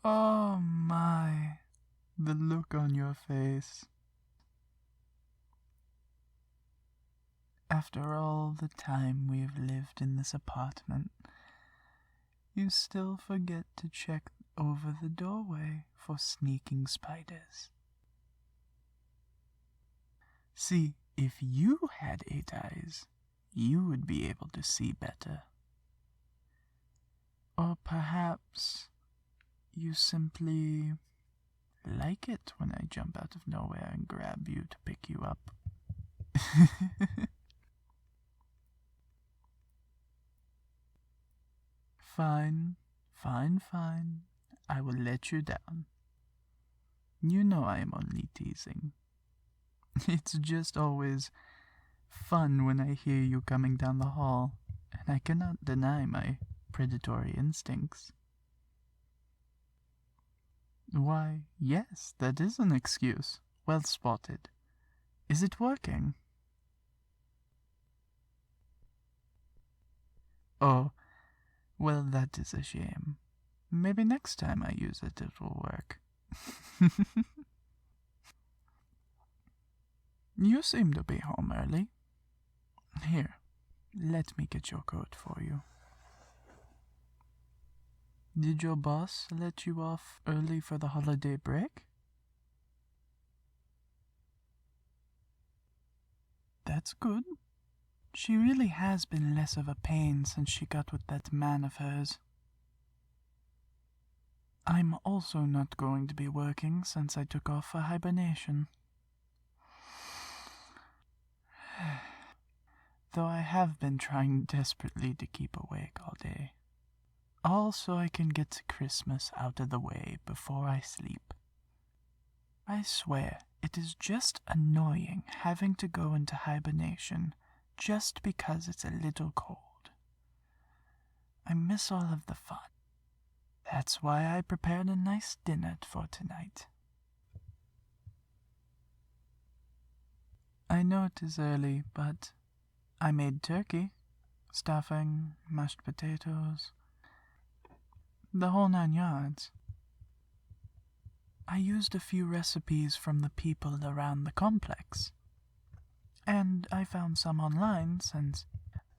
Oh my, the look on your face. After all the time we've lived in this apartment, you still forget to check over the doorway for sneaking spiders. See, if you had 8 eyes, you would be able to see better. Or perhaps you simply like it when I jump out of nowhere and grab you to pick you up. Fine, fine. I will let you down. You know I am only teasing. It's just always fun when I hear you coming down the hall, and I cannot deny my predatory instincts. Why, yes, that is an excuse. Well spotted. Is it working? Oh, well, that is a shame. Maybe next time I use it, it will work. You seem to be home early. Here, let me get your coat for you. Did your boss let you off early for the holiday break? That's good. She really has been less of a pain since she got with that man of hers. I'm also not going to be working since I took off for hibernation. Though I have been trying desperately to keep awake all day. All so I can get Christmas out of the way before I sleep. I swear, it is just annoying having to go into hibernation just because it's a little cold. I miss all of the fun. That's why I prepared a nice dinner for tonight. I know it is early, but I made turkey, stuffing, mashed potatoes, the whole 9 yards. I used a few recipes from the people around the complex, and I found some online since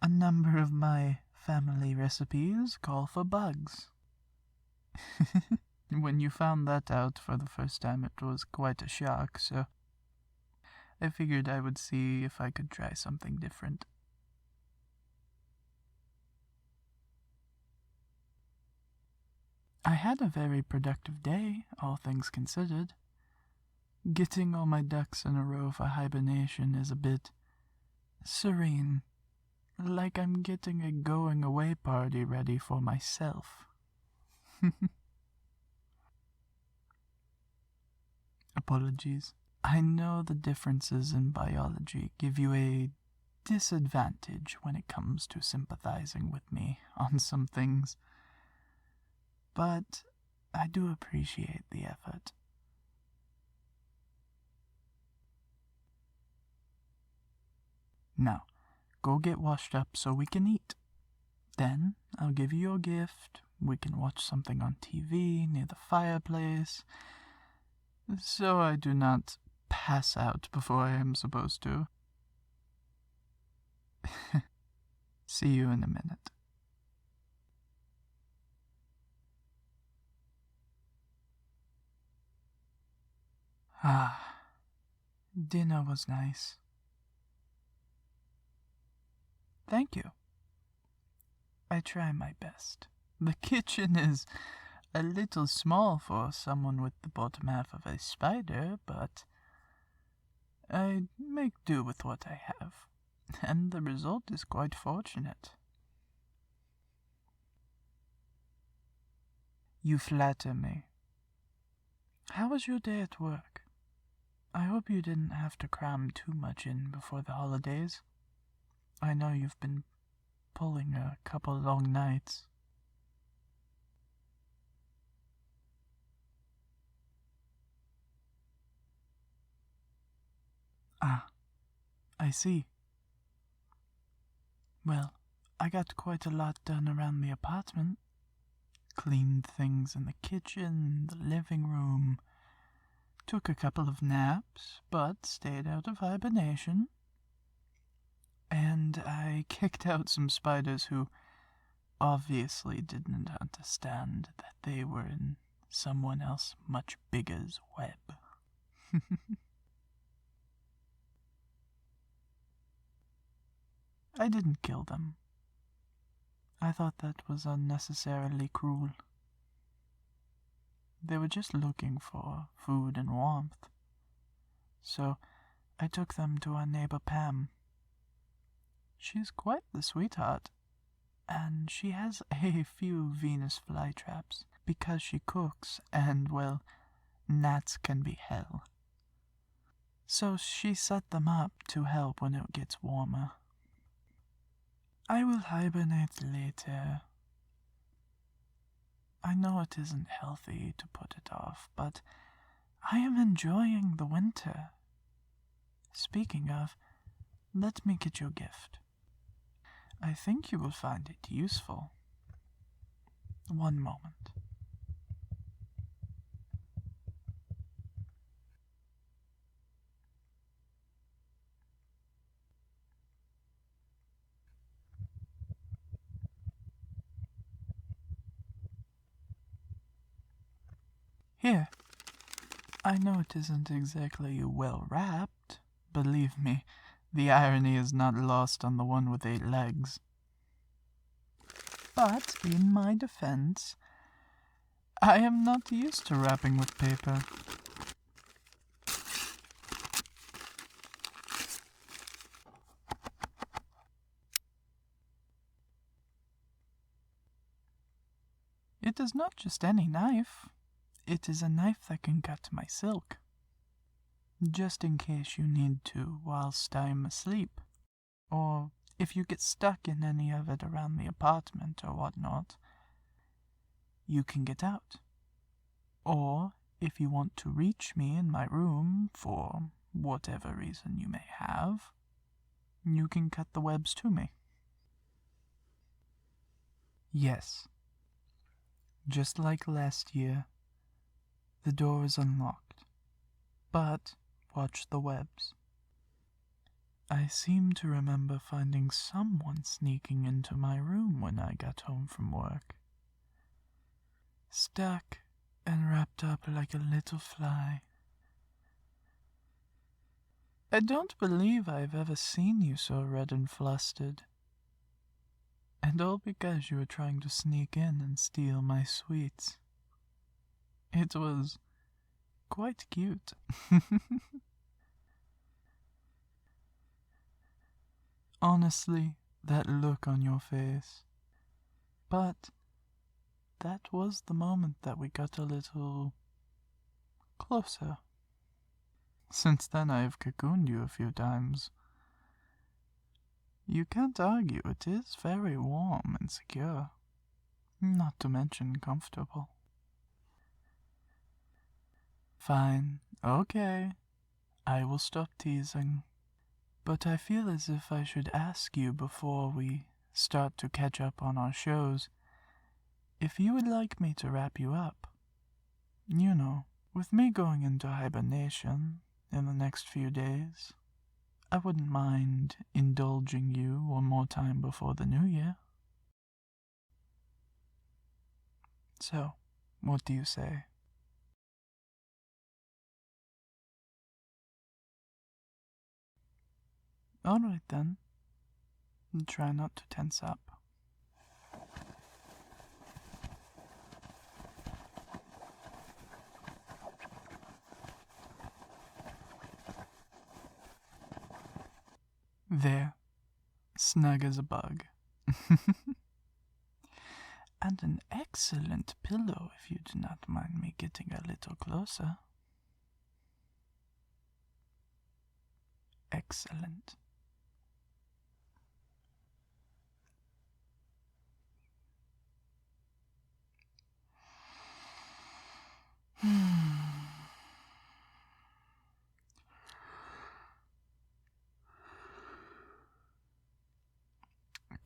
a number of my family recipes call for bugs. When you found that out for the first time, it was quite a shock, so I figured I would see if I could try something different. I had a very productive day, all things considered. Getting all my ducks in a row for hibernation is a bit serene, like I'm getting a going-away party ready for myself. Apologies. I know the differences in biology give you a disadvantage when it comes to sympathizing with me on some things, but I do appreciate the effort. Now, go get washed up so we can eat. Then I'll give you your gift. We can watch something on TV near the fireplace, so I do not pass out before I am supposed to. See you in a minute. Dinner was nice. Thank you. I try my best. The kitchen is a little small for someone with the bottom half of a spider, but I make do with what I have, and the result is quite fortunate. You flatter me. How was your day at work? I hope you didn't have to cram too much in before the holidays. I know you've been pulling a couple long nights. Ah, I see. Well, I got quite a lot done around the apartment. Cleaned things in the kitchen, the living room. Took a couple of naps, but stayed out of hibernation. And I kicked out some spiders who obviously didn't understand that they were in someone else much bigger's web. I didn't kill them. I thought that was unnecessarily cruel. They were just looking for food and warmth. So I took them to our neighbor Pam. She's quite the sweetheart, and she has a few Venus flytraps because she cooks, and, well, gnats can be hell. So she set them up to help when it gets warmer. I will hibernate later. I know it isn't healthy to put it off, but I am enjoying the winter. Speaking of, let me get your gift. I think you will find it useful. One moment. Here. I know it isn't exactly well wrapped. Believe me, the irony is not lost on the one with 8 legs. But, in my defense, I am not used to wrapping with paper. It is not just any knife. It is a knife that can cut my silk. Just in case you need to whilst I'm asleep. Or if you get stuck in any of it around the apartment or whatnot, you can get out. Or if you want to reach me in my room for whatever reason you may have, you can cut the webs to me. Yes. Just like last year, the door is unlocked, but watch the webs. I seem to remember finding someone sneaking into my room when I got home from work. Stuck and wrapped up like a little fly. I don't believe I've ever seen you so red and flustered. And all because you were trying to sneak in and steal my sweets. It was quite cute. Honestly, that look on your face. But that was the moment that we got a little closer. Since then I have cocooned you a few times. You can't argue, it is very warm and secure. Not to mention comfortable. Fine, okay. I will stop teasing. But I feel as if I should ask you before we start to catch up on our shows, if you would like me to wrap you up. You know, with me going into hibernation in the next few days, I wouldn't mind indulging you one more time before the new year. So, what do you say? Alright then. Try not to tense up. There. Snug as a bug. And an excellent pillow if you do not mind me getting a little closer. Excellent.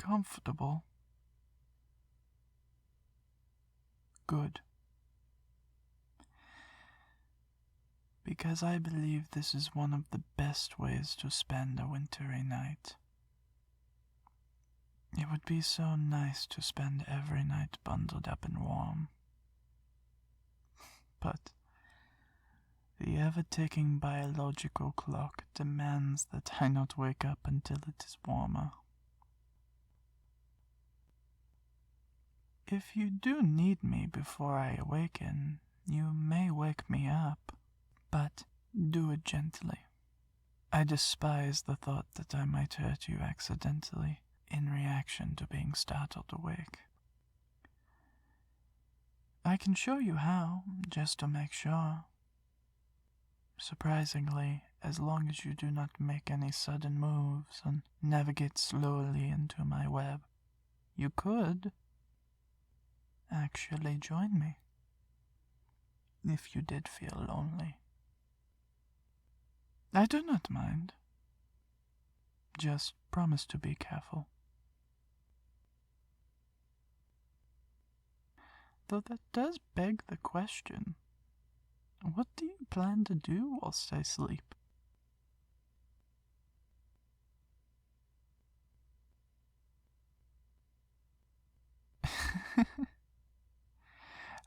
comfortable? Good. Because I believe this is one of the best ways to spend a wintry night. It would be so nice to spend every night bundled up and warm. But the ever-ticking biological clock demands that I not wake up until it is warmer. If you do need me before I awaken, you may wake me up, but do it gently. I despise the thought that I might hurt you accidentally in reaction to being startled awake. I can show you how, just to make sure. Surprisingly, as long as you do not make any sudden moves and navigate slowly into my web, you could actually join me, if you did feel lonely. I do not mind. Just promise to be careful. Though that does beg the question, what do you plan to do whilst I sleep?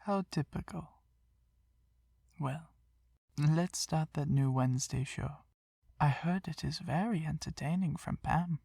How typical. Well, let's start that new Wednesday show. I heard it is very entertaining from Pam.